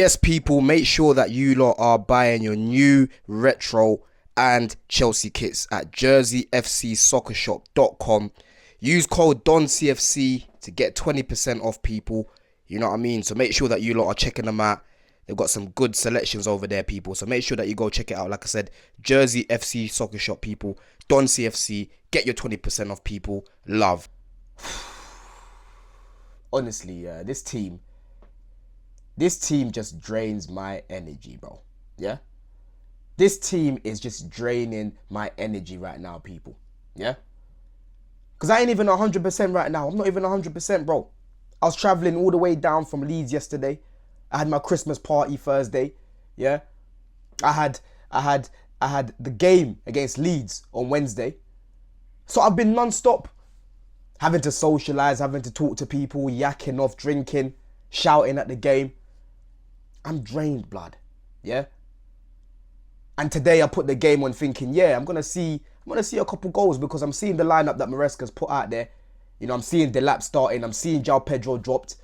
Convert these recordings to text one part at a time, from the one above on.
Yes, people, make sure that you lot are buying your new retro and Chelsea kits at jerseyfcsoccershop.com. Use code DONCFC to get 20% off, people. You know what I mean? So make sure that you lot are checking them out. They've got some good selections over there, people. So make sure that you go check it out. Like I said, Jersey FC Soccer Shop, people. Don CFC. Get your 20% off, people. Love. Honestly, this team just drains my energy, bro. Yeah? This team is just draining my energy right now, people. Yeah? Because I ain't even 100% right now. I'm not even 100%, bro. I was traveling all the way down from Leeds yesterday. I had my Christmas party Thursday. Yeah? I had the game against Leeds on Wednesday. So I've been non-stop. Having to socialise, having to talk to people, yakking off, drinking, shouting at the game. I'm drained, blood. Yeah? And today I put the game on thinking, yeah, I'm gonna see a couple goals because I'm seeing the lineup that Maresca's put out there. You know, I'm seeing Delap starting, I'm seeing João Pedro dropped.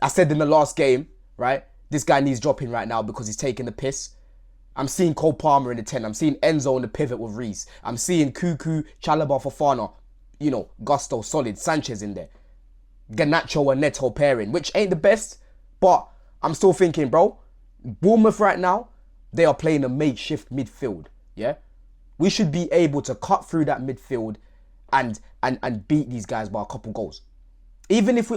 I said in the last game, right, this guy needs dropping right now because he's taking the piss. I'm seeing Cole Palmer in the 10. I'm seeing Enzo in the pivot with Reece. I'm seeing Cuckoo, Chalobah, Fofana, you know, Gusto, solid, Sanchez in there. Garnacho and Neto pairing, which ain't the best, but I'm still thinking, bro, Bournemouth right now, they are playing a makeshift midfield, yeah? We should be able to cut through that midfield and beat these guys by a couple goals. Even if they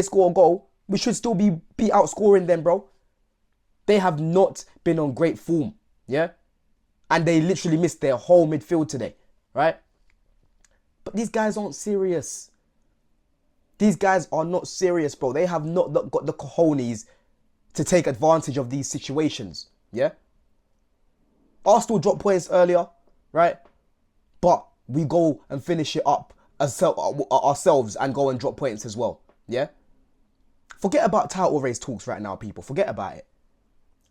score a goal, we should still be outscoring them, bro. They have not been on great form, yeah? And they literally missed their whole midfield today, right? But these guys aren't serious. These guys are not serious, bro. They have not got the cojones to take advantage of these situations, yeah? Arsenal dropped points earlier, right? But we go and finish it up ourselves and go and drop points as well, yeah? Forget about title race talks right now, people. Forget about it.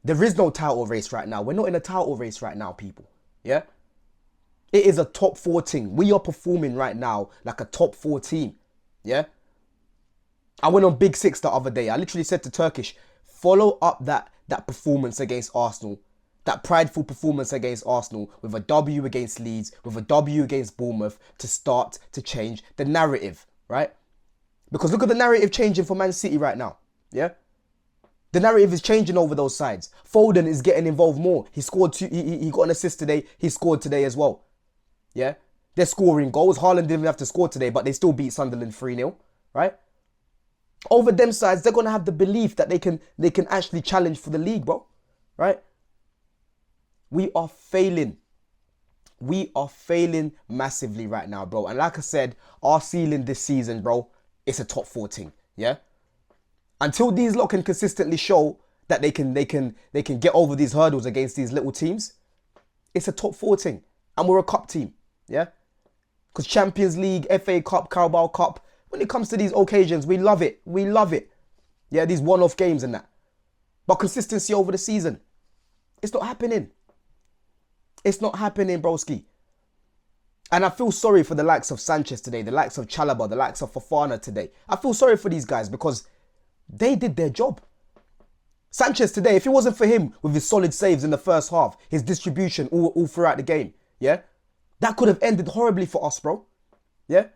There is no title race right now. We're not in a title race right now, people, yeah? It is a top 4 team. We are performing right now like a top 4 team, yeah? I went on Big Six the other day. I literally said to Turkish, follow up that performance against Arsenal, that prideful performance against Arsenal with a W against Leeds, with a W against Bournemouth to start to change the narrative, right? Because look at the narrative changing for Man City right now, yeah? The narrative is changing over those sides. Foden is getting involved more. He scored he got an assist today. He scored today as well, yeah? They're scoring goals. Haaland didn't even have to score today, but they still beat Sunderland 3-0, right? Over them sides, they're going to have the belief that they can actually challenge for the league, bro. Right? We are failing. We are failing massively right now, bro. And like I said, our ceiling this season, bro, it's a top 4 team. Yeah? Until these lot can consistently show that they can get over these hurdles against these little teams, it's a top 4 team. And we're a cup team. Yeah? Because Champions League, FA Cup, Carabao Cup, when it comes to these occasions, we love it. We love it. Yeah, these one-off games and that. But consistency over the season, it's not happening. It's not happening, broski. And I feel sorry for the likes of Sanchez today, the likes of Chalobah, the likes of Fofana today. I feel sorry for these guys because they did their job. Sanchez today, if it wasn't for him with his solid saves in the first half, his distribution all throughout the game, yeah, that could have ended horribly for us, bro. Yeah?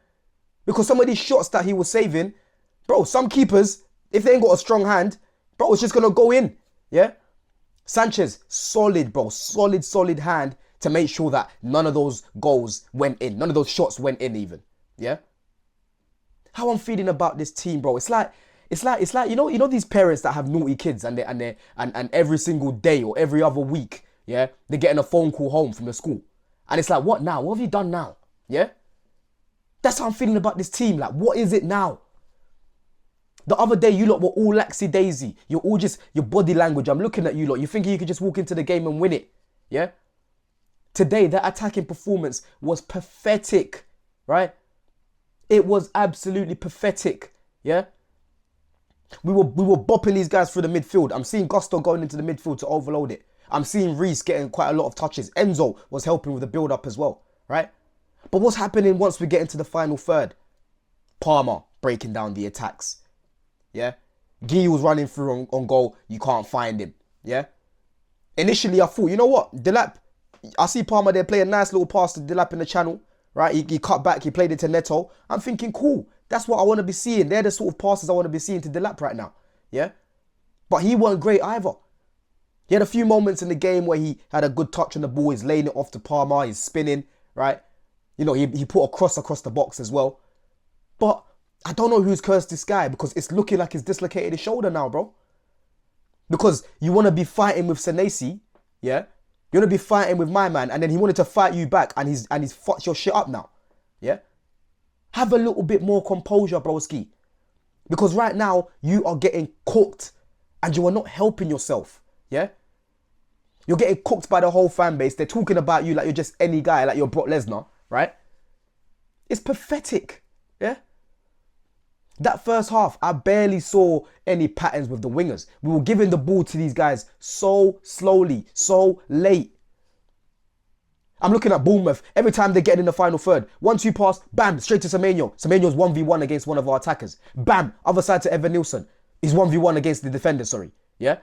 Because some of these shots that he was saving, bro, some keepers, if they ain't got a strong hand, bro, it's just going to go in. Yeah? Sanchez, solid, bro. Solid hand to make sure that none of those goals went in. None of those shots went in even. Yeah? How I'm feeling about this team, bro. It's like you know these parents that have naughty kids and every single day or every other week, yeah, they're getting a phone call home from the school. And it's like, what now? What have you done now? Yeah? That's how I'm feeling about this team. Like, what is it now? The other day, you lot were all laxy-daisy. You're all just, your body language. I'm looking at you lot. You're thinking you could just walk into the game and win it. Yeah? Today, that attacking performance was pathetic. Right? It was absolutely pathetic. Yeah? We were bopping these guys through the midfield. I'm seeing Gusto going into the midfield to overload it. I'm seeing Reece getting quite a lot of touches. Enzo was helping with the build-up as well. Right? But what's happening once we get into the final third? Palmer breaking down the attacks. Yeah? Guy was running through on goal. You can't find him. Yeah. Initially, I thought, you know what? Delap, I see Palmer there play a nice little pass to Delap in the channel. Right? He cut back. He played it to Neto. I'm thinking, cool. That's what I want to be seeing. They're the sort of passes I want to be seeing to Delap right now. Yeah. But he wasn't great either. He had a few moments in the game where he had a good touch on the ball. He's laying it off to Palmer. He's spinning, right? You know, he put a cross across the box as well. But I don't know who's cursed this guy, because it's looking like he's dislocated his shoulder now, bro. Because you want to be fighting with Senesi, yeah? You want to be fighting with my man, and then he wanted to fight you back, and he's fucked your shit up now, yeah? Have a little bit more composure, broski. Because right now, you are getting cooked, and you are not helping yourself. Yeah? You're getting cooked by the whole fan base. They're talking about you like you're just any guy, like you're Brock Lesnar, right? It's pathetic. Yeah? That first half, I barely saw any patterns with the wingers. We were giving the ball to these guys so slowly, so late. I'm looking at Bourenmouth. Every time they get in the final third, 1-2 pass, bam, straight to Semenyo. Semenyo's 1v1 against one of our attackers. Bam, other side to Evan Nilsson. He's 1v1 against the defender, sorry. Yeah?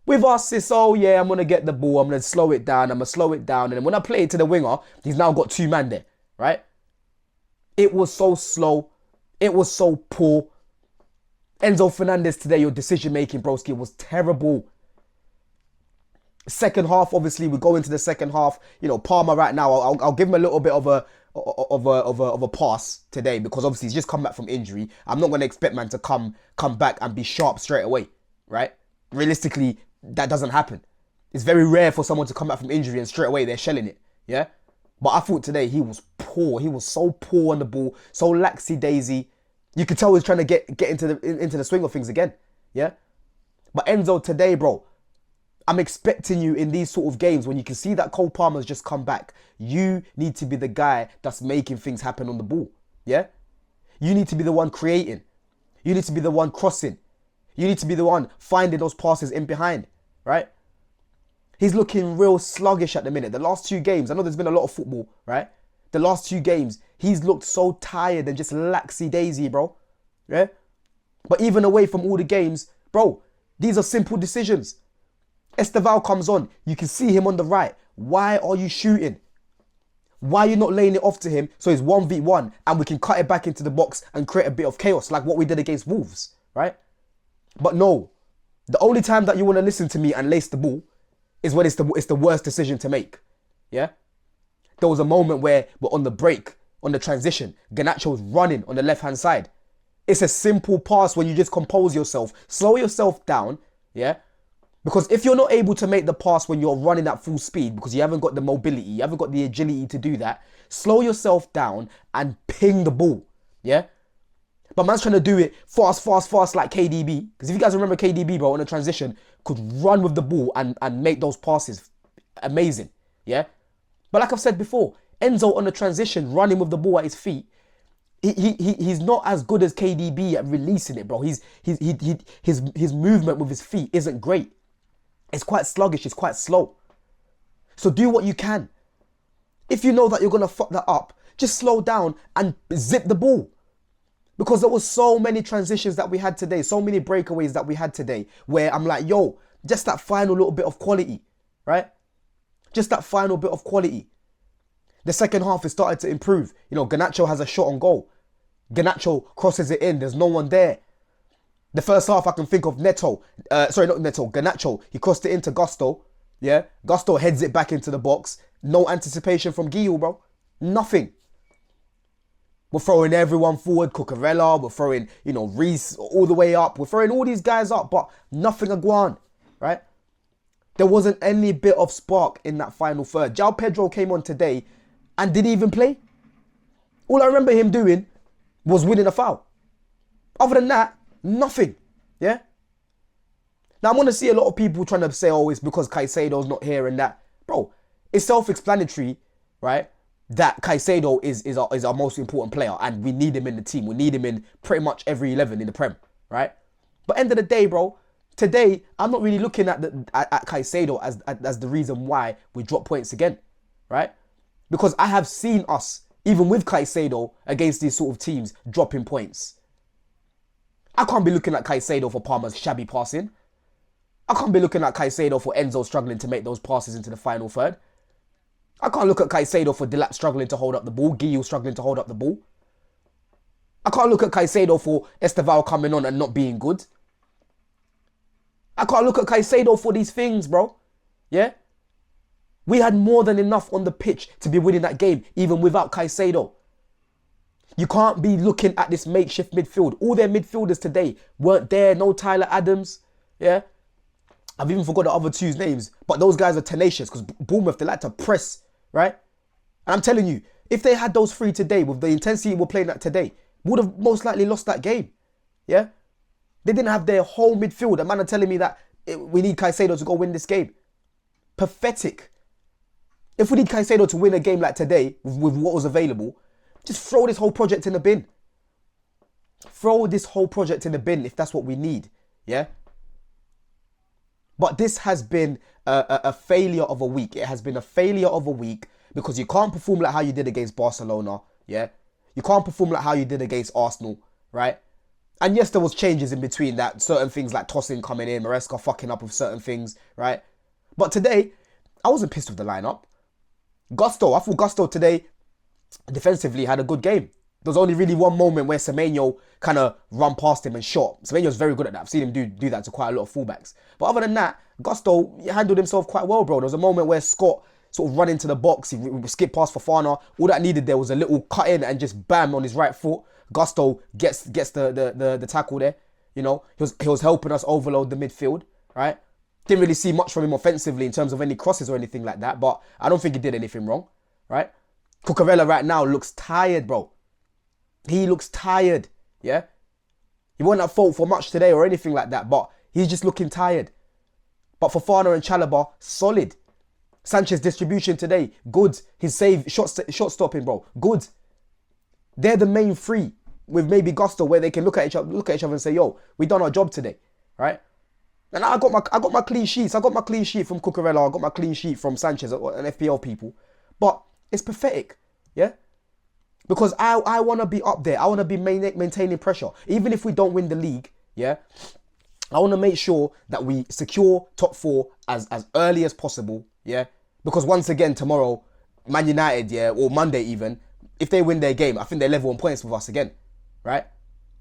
With us, it's, oh yeah, I'm going to get the ball. I'm going to slow it down. I'm going to slow it down. And then when I play it to the winger, he's now got 2 men there, right? It was so slow. It was so poor. Enzo Fernandez today, your decision-making, broski, was terrible. Second half, obviously, we go into the second half. You know, Palmer right now, I'll give him a little bit of a pass today, because obviously he's just come back from injury. I'm not going to expect man to come back and be sharp straight away, right? Realistically, that doesn't happen. It's very rare for someone to come back from injury and straight away they're shelling it, yeah? But I thought today he was poor. He was so poor on the ball, so laxy-daisy. You could tell he's trying to get into the swing of things again, yeah? But Enzo, today, bro, I'm expecting you in these sort of games when you can see that Cole Palmer's just come back. You need to be the guy that's making things happen on the ball, yeah? You need to be the one creating. You need to be the one crossing. You need to be the one finding those passes in behind, right? He's looking real sluggish at the minute. The last 2 games, I know there's been a lot of football, right? The last 2 games, he's looked so tired and just laxy-daisy, bro. Yeah? But even away from all the games, bro, these are simple decisions. Esteval comes on. You can see him on the right. Why are you shooting? Why are you not laying it off to him so he's 1v1 and we can cut it back into the box and create a bit of chaos like what we did against Wolves, right? But no, the only time that you want to listen to me and lace the ball is when it's the worst decision to make, yeah? There was a moment where we're on the break, on the transition. Garnacho's running on the left-hand side. It's a simple pass when you just compose yourself. Slow yourself down, yeah? Because if you're not able to make the pass when you're running at full speed because you haven't got the mobility, you haven't got the agility to do that, slow yourself down and ping the ball, yeah? But man's trying to do it fast like KDB. Because if you guys remember KDB, bro, on a transition, could run with the ball and make those passes amazing, yeah? But like I've said before, Enzo on the transition, running with the ball at his feet, he's not as good as KDB at releasing it, bro. His movement with his feet isn't great. It's quite sluggish, it's quite slow. So do what you can. If you know that you're going to fuck that up, just slow down and zip the ball. Because there was so many transitions that we had today, so many breakaways that we had today, where I'm like, yo, just that final little bit of quality, right? Just that final bit of quality. The second half is started to improve. You know, Garnacho has a shot on goal. Garnacho crosses it in. There's no one there. The first half I can think of Garnacho. He crossed it into Gusto. Yeah. Gusto heads it back into the box. No anticipation from Guillou, bro. Nothing. We're throwing everyone forward. Cucurella. We're throwing, you know, Reese all the way up. We're throwing all these guys up, but nothing aguan, right? There wasn't any bit of spark in that final third. João Pedro came on today and didn't even play. All I remember him doing was winning a foul. Other than that, nothing. Yeah? Now, I'm going to see a lot of people trying to say, oh, it's because Caicedo's not here and that. Bro, it's self-explanatory, right? That Caicedo is our most important player and we need him in the team. We need him in pretty much every 11 in the Prem, right? But end of the day, bro, today, I'm not really looking at Caicedo as the reason why we drop points again, right? Because I have seen us, even with Caicedo, against these sort of teams, dropping points. I can't be looking at Caicedo for Palmer's shabby passing. I can't be looking at Caicedo for Enzo struggling to make those passes into the final third. I can't look at Caicedo for Delap struggling to hold up the ball, Guillou struggling to hold up the ball. I can't look at Caicedo for Esteval coming on and not being good. I can't look at Caicedo for these things, bro. Yeah? We had more than enough on the pitch to be winning that game, even without Caicedo. You can't be looking at this makeshift midfield. All their midfielders today weren't there. No Tyler Adams. Yeah? I've even forgot the other two's names. But those guys are tenacious because Bournemouth, they like to press, right? And I'm telling you, if they had those three today with the intensity we're playing at today, would have most likely lost that game. Yeah? They didn't have their whole midfield. A man are telling me that we need Caicedo to go win this game. Pathetic. If we need Caicedo to win a game like today with what was available, just throw this whole project in the bin. Throw this whole project in the bin if that's what we need. Yeah? But this has been a failure of a week. It has been a failure of a week because you can't perform like how you did against Barcelona. Yeah? You can't perform like how you did against Arsenal. Right? And yes, there was changes in between that. Certain things like Tosin coming in, Maresca fucking up with certain things. Right? But today, I wasn't pissed with the lineup. I thought Gusto today defensively had a good game. There was only really one moment where Semenyo kind of run past him and shot. Semenyo's very good at that. I've seen him do that to quite a lot of fullbacks. But other than that, Gusto handled himself quite well, bro. There was a moment where Scott sort of run into the box. He skipped past Fofana. All that needed there was a little cut in and just bam on his right foot. Gusto gets the tackle there. You know, he was helping us overload the midfield, right? Didn't really see much from him offensively in terms of any crosses or anything like that. But I don't think he did anything wrong, right? Cucurella right now looks tired, bro. He looks tired, yeah? He wasn't at fault for much today or anything like that, but he's just looking tired. But Fofana and Chalobah, solid. Sanchez distribution today, good. His save, shot stopping, bro, good. They're the main three with maybe Gusto where they can look at each other and say, yo, we done our job today, right? And I got my clean sheets. I got my clean sheet from Cucurella. I got my clean sheet from Sanchez and FPL people. But it's pathetic, yeah? Because I want to be up there. I want to be maintaining pressure. Even if we don't win the league, yeah? I want to make sure that we secure top 4 as early as possible, yeah? Because once again, tomorrow, Man United, yeah, or Monday even, if they win their game, I think they're level on points with us again, right?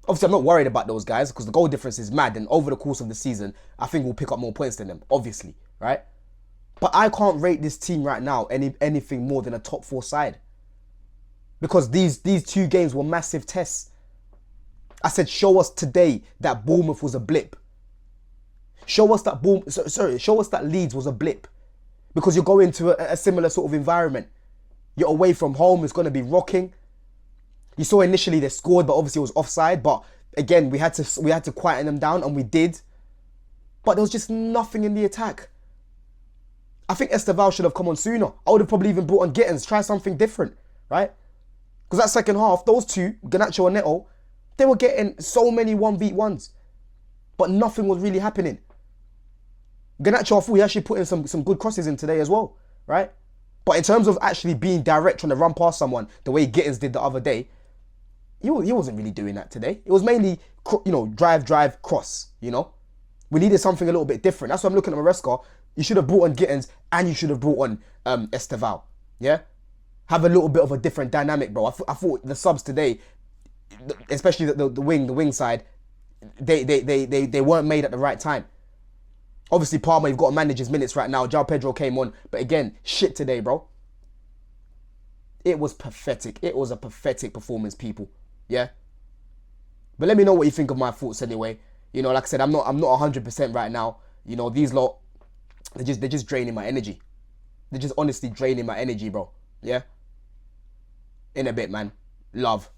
Obviously, I'm not worried about those guys because the goal difference is mad. And over the course of the season, I think we'll pick up more points than them, obviously, right? But I can't rate this team right now anything more than a top 4 side. Because these 2 games were massive tests. I said, show us today that Bournemouth was a blip. Show us that Leeds was a blip. Because you're going to a similar sort of environment. You're away from home, it's going to be rocking. You saw initially they scored, but obviously it was offside. But again, we had to quieten them down, and we did. But there was just nothing in the attack. I think Esteval should have come on sooner. I would have probably even brought on Gittins, try something different, right? Because that second half, those two, Garnacho and Neto, they were getting so many 1v1s. But nothing was really happening. Garnacho, I thought he actually put in some good crosses in today as well, right? But in terms of actually being direct, trying to run past someone, the way Gittins did the other day, he wasn't really doing that today. It was mainly, drive, cross, you know? We needed something a little bit different. That's why I'm looking at Maresca. You should have brought on Gittins and you should have brought on Esteval, yeah? Have a little bit of a different dynamic, bro. I thought the subs today, especially the wing side, they weren't made at the right time. Obviously, Palmer, you've got to manage his minutes right now. João Pedro came on. But again, shit today, bro. It was pathetic. It was a pathetic performance, people. Yeah? But let me know what you think of my thoughts anyway. You know, like I said, I'm not 100% right now. You know, these lot, they're just draining my energy. They're just honestly draining my energy, bro. Yeah? In a bit, man. Love.